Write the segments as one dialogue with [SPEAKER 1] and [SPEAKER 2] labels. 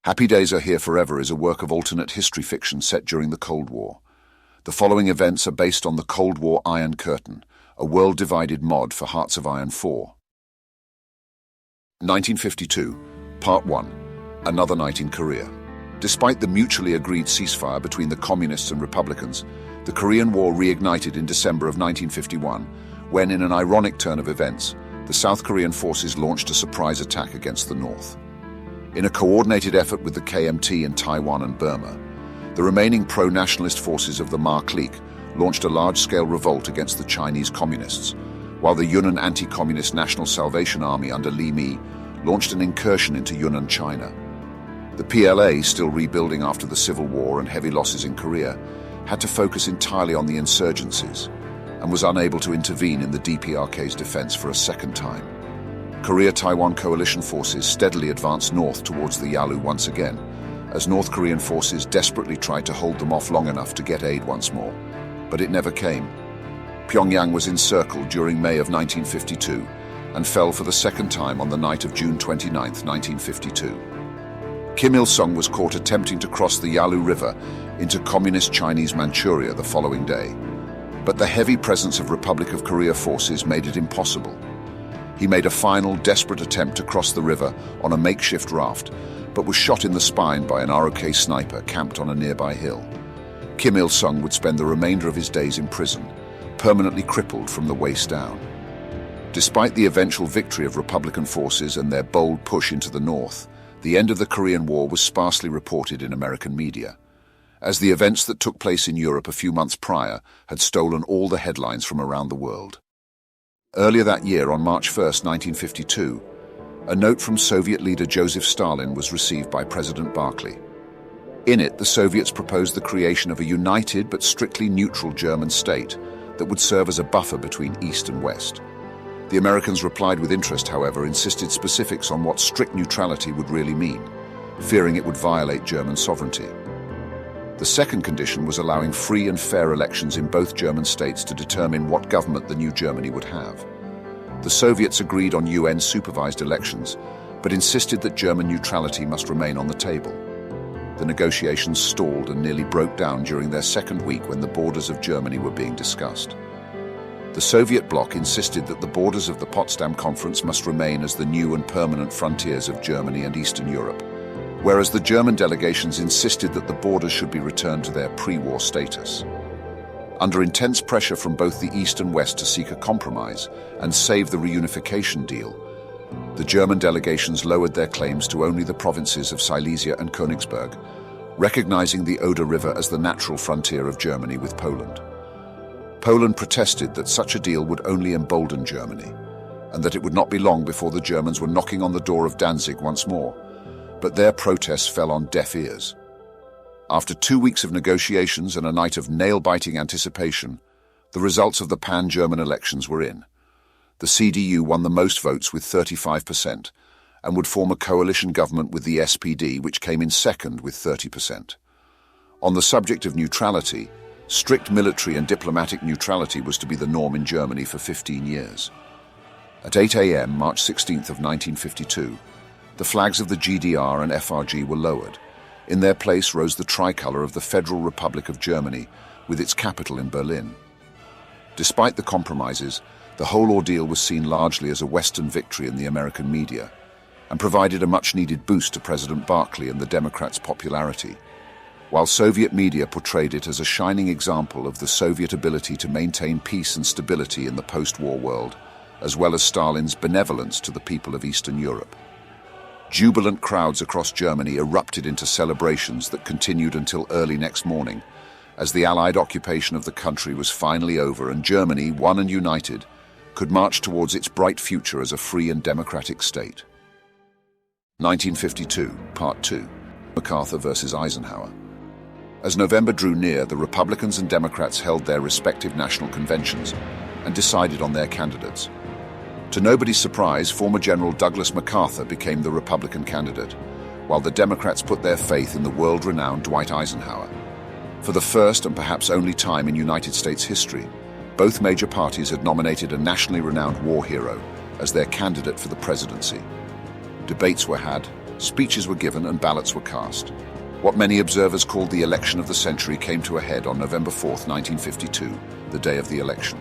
[SPEAKER 1] Happy Days Are Here Forever is a work of alternate history fiction set during the Cold War. The following events are based on the Cold War Iron Curtain, a world-divided mod for Hearts of Iron 4. 1952, Part 1, Another Night in Korea. Despite the mutually agreed ceasefire between the Communists and Republicans, the Korean War reignited in December of 1951, when, in an ironic turn of events, the South Korean forces launched a surprise attack against the North. In a coordinated effort with the KMT in Taiwan and Burma, the remaining pro-nationalist forces of the Ma clique launched a large-scale revolt against the Chinese Communists, while the Yunnan Anti-Communist National Salvation Army under Li Mi launched an incursion into Yunnan, China. The PLA, still rebuilding after the Civil War and heavy losses in Korea, had to focus entirely on the insurgencies and was unable to intervene in the DPRK's defense for a second time. Korea-Taiwan coalition forces steadily advanced north towards the Yalu once again, as North Korean forces desperately tried to hold them off long enough to get aid once more. But it never came. Pyongyang was encircled during May of 1952 and fell for the second time on the night of June 29, 1952. Kim Il-sung was caught attempting to cross the Yalu River into Communist Chinese Manchuria the following day. But the heavy presence of Republic of Korea forces made it impossible. He made a final, desperate attempt to cross the river on a makeshift raft, but was shot in the spine by an ROK sniper camped on a nearby hill. Kim Il-sung would spend the remainder of his days in prison, permanently crippled from the waist down. Despite the eventual victory of Republican forces and their bold push into the north, the end of the Korean War was sparsely reported in American media, as the events that took place in Europe a few months prior had stolen all the headlines from around the world. Earlier that year, on March 1, 1952, a note from Soviet leader Joseph Stalin was received by President Barclay. In it, the Soviets proposed the creation of a united but strictly neutral German state that would serve as a buffer between East and West. The Americans replied with interest, however, insisted specifics on what strict neutrality would really mean, fearing it would violate German sovereignty. The second condition was allowing free and fair elections in both German states to determine what government the new Germany would have. The Soviets agreed on UN-supervised elections, but insisted that German neutrality must remain on the table. The negotiations stalled and nearly broke down during their second week when the borders of Germany were being discussed. The Soviet bloc insisted that the borders of the Potsdam Conference must remain as the new and permanent frontiers of Germany and Eastern Europe, whereas the German delegations insisted that the borders should be returned to their pre-war status. Under intense pressure from both the East and West to seek a compromise and save the reunification deal, the German delegations lowered their claims to only the provinces of Silesia and Königsberg, recognizing the Oder River as the natural frontier of Germany with Poland. Poland protested that such a deal would only embolden Germany, and that it would not be long before the Germans were knocking on the door of Danzig once more. But their protests fell on deaf ears. After 2 weeks of negotiations and a night of nail-biting anticipation, the results of the pan-German elections were in. The CDU won the most votes with 35% and would form a coalition government with the SPD, which came in second with 30%. On the subject of neutrality, strict military and diplomatic neutrality was to be the norm in Germany for 15 years. At 8 a.m., March 16th of 1952, the flags of the GDR and FRG were lowered. In their place rose the tricolour of the Federal Republic of Germany, with its capital in Berlin. Despite the compromises, the whole ordeal was seen largely as a Western victory in the American media, and provided a much-needed boost to President Barclay and the Democrats' popularity, while Soviet media portrayed it as a shining example of the Soviet ability to maintain peace and stability in the post-war world, as well as Stalin's benevolence to the people of Eastern Europe. Jubilant crowds across Germany erupted into celebrations that continued until early next morning, as the Allied occupation of the country was finally over and Germany, one and united, could march towards its bright future as a free and democratic state. 1952, Part 2, MacArthur versus Eisenhower. As November drew near, the Republicans and Democrats held their respective national conventions and decided on their candidates. To nobody's surprise, former General Douglas MacArthur became the Republican candidate, while the Democrats put their faith in the world-renowned Dwight Eisenhower. For the first and perhaps only time in United States history, both major parties had nominated a nationally renowned war hero as their candidate for the presidency. Debates were had, speeches were given and ballots were cast. What many observers called the election of the century came to a head on November 4th, 1952, the day of the election.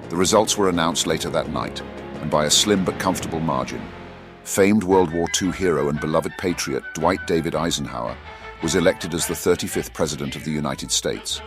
[SPEAKER 1] The results were announced later that night, and by a slim but comfortable margin. Famed World War II hero and beloved patriot Dwight David Eisenhower was elected as the 35th President of the United States.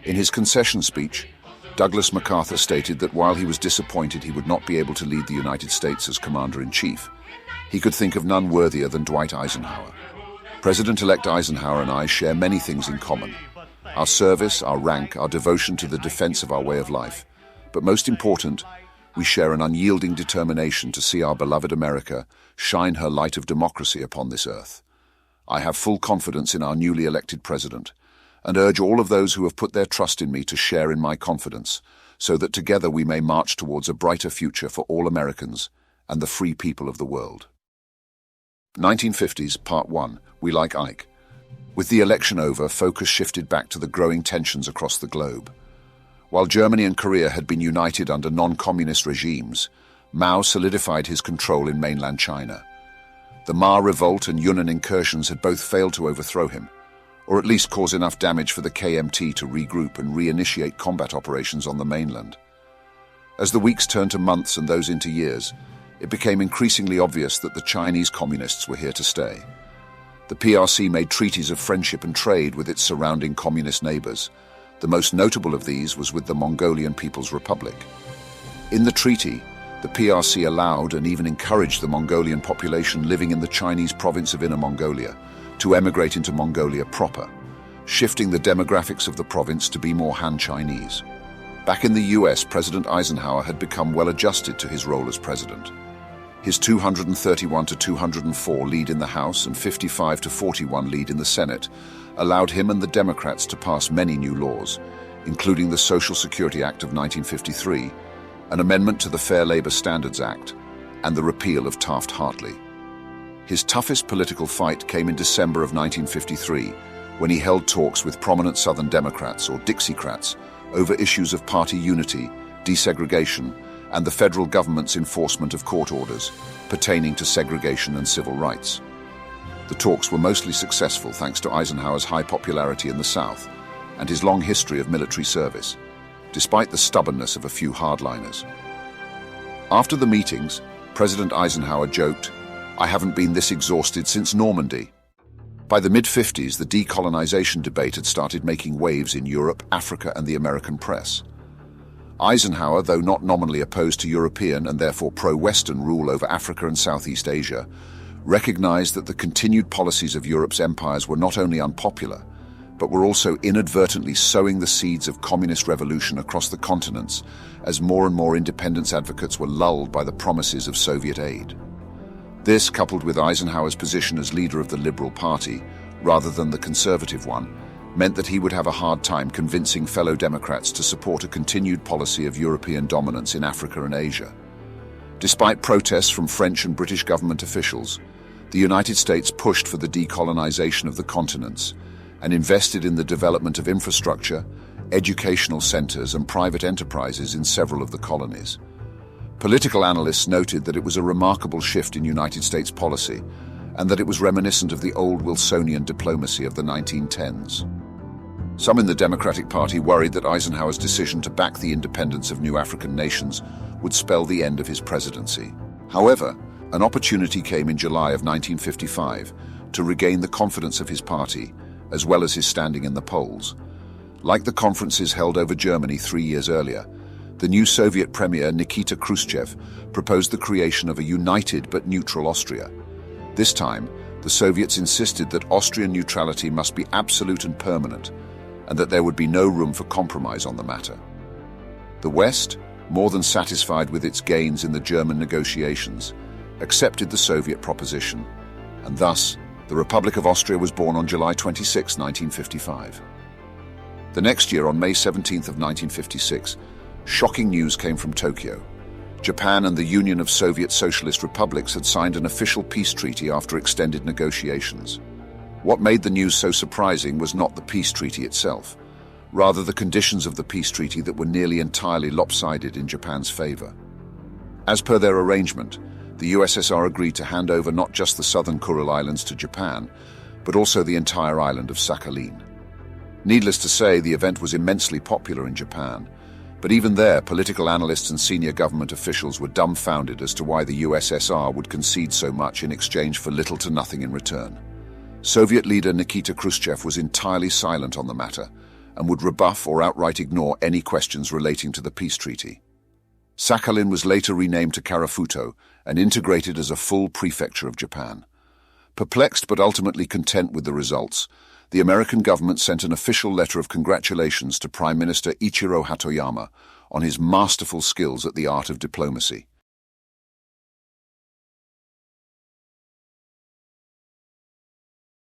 [SPEAKER 1] In his concession speech, Douglas MacArthur stated that while he was disappointed he would not be able to lead the United States as Commander-in-Chief, he could think of none worthier than Dwight Eisenhower. President-elect Eisenhower and I share many things in common: our service, our rank, our devotion to the defense of our way of life. But most important, we share an unyielding determination to see our beloved America shine her light of democracy upon this earth. I have full confidence in our newly elected president, and urge all of those who have put their trust in me to share in my confidence, so that together we may march towards a brighter future for all Americans and the free people of the world. 1950s, Part 1. We like Ike. With the election over, focus shifted back to the growing tensions across the globe. While Germany and Korea had been united under non-communist regimes, Mao solidified his control in mainland China. The Ma revolt and Yunnan incursions had both failed to overthrow him, or at least cause enough damage for the KMT to regroup and reinitiate combat operations on the mainland. As the weeks turned to months and those into years, it became increasingly obvious that the Chinese communists were here to stay. The PRC made treaties of friendship and trade with its surrounding communist neighbors. The most notable of these was with the Mongolian People's Republic. In the treaty, the PRC allowed and even encouraged the Mongolian population living in the Chinese province of Inner Mongolia to emigrate into Mongolia proper, shifting the demographics of the province to be more Han Chinese. Back in the US, President Eisenhower had become well adjusted to his role as president. His 231 to 204 lead in the House and 55 to 41 lead in the Senate allowed him and the Democrats to pass many new laws, including the Social Security Act of 1953, an amendment to the Fair Labor Standards Act, and the repeal of Taft-Hartley. His toughest political fight came in December of 1953, when he held talks with prominent Southern Democrats, or Dixiecrats, over issues of party unity, desegregation, and the federal government's enforcement of court orders pertaining to segregation and civil rights. The talks were mostly successful thanks to Eisenhower's high popularity in the South and his long history of military service, despite the stubbornness of a few hardliners. After the meetings, President Eisenhower joked, "I haven't been this exhausted since Normandy." By the mid-50s, the decolonization debate had started making waves in Europe, Africa, and the American press. Eisenhower, though not nominally opposed to European and therefore pro-Western rule over Africa and Southeast Asia, recognized that the continued policies of Europe's empires were not only unpopular, but were also inadvertently sowing the seeds of communist revolution across the continents as more and more independence advocates were lulled by the promises of Soviet aid. This, coupled with Eisenhower's position as leader of the Liberal Party, rather than the conservative one, meant that he would have a hard time convincing fellow Democrats to support a continued policy of European dominance in Africa and Asia. Despite protests from French and British government officials, the United States pushed for the decolonization of the continents and invested in the development of infrastructure, educational centers, and private enterprises in several of the colonies. Political analysts noted that it was a remarkable shift in United States policy and that it was reminiscent of the old Wilsonian diplomacy of the 1910s. Some in the Democratic Party worried that Eisenhower's decision to back the independence of new African nations would spell the end of his presidency. However, an opportunity came in July of 1955 to regain the confidence of his party, as well as his standing in the polls. Like the conferences held over Germany 3 years earlier, the new Soviet Premier Nikita Khrushchev proposed the creation of a united but neutral Austria. This time, the Soviets insisted that Austrian neutrality must be absolute and permanent, and that there would be no room for compromise on the matter. The West, more than satisfied with its gains in the German negotiations, accepted the Soviet proposition, and thus the Republic of Austria was born on July 26, 1955. The next year, on May 17th of 1956, shocking news came from Tokyo. Japan and the Union of Soviet Socialist Republics had signed an official peace treaty after extended negotiations. What made the news so surprising was not the peace treaty itself, rather the conditions of the peace treaty that were nearly entirely lopsided in Japan's favor. As per their arrangement, the USSR agreed to hand over not just the southern Kuril Islands to Japan, but also the entire island of Sakhalin. Needless to say, the event was immensely popular in Japan, but even there, political analysts and senior government officials were dumbfounded as to why the USSR would concede so much in exchange for little to nothing in return. Soviet leader Nikita Khrushchev was entirely silent on the matter and would rebuff or outright ignore any questions relating to the peace treaty. Sakhalin was later renamed to Karafuto and integrated as a full prefecture of Japan. Perplexed but ultimately content with the results, the American government sent an official letter of congratulations to Prime Minister Ichiro Hatoyama on his masterful skills at the art of diplomacy.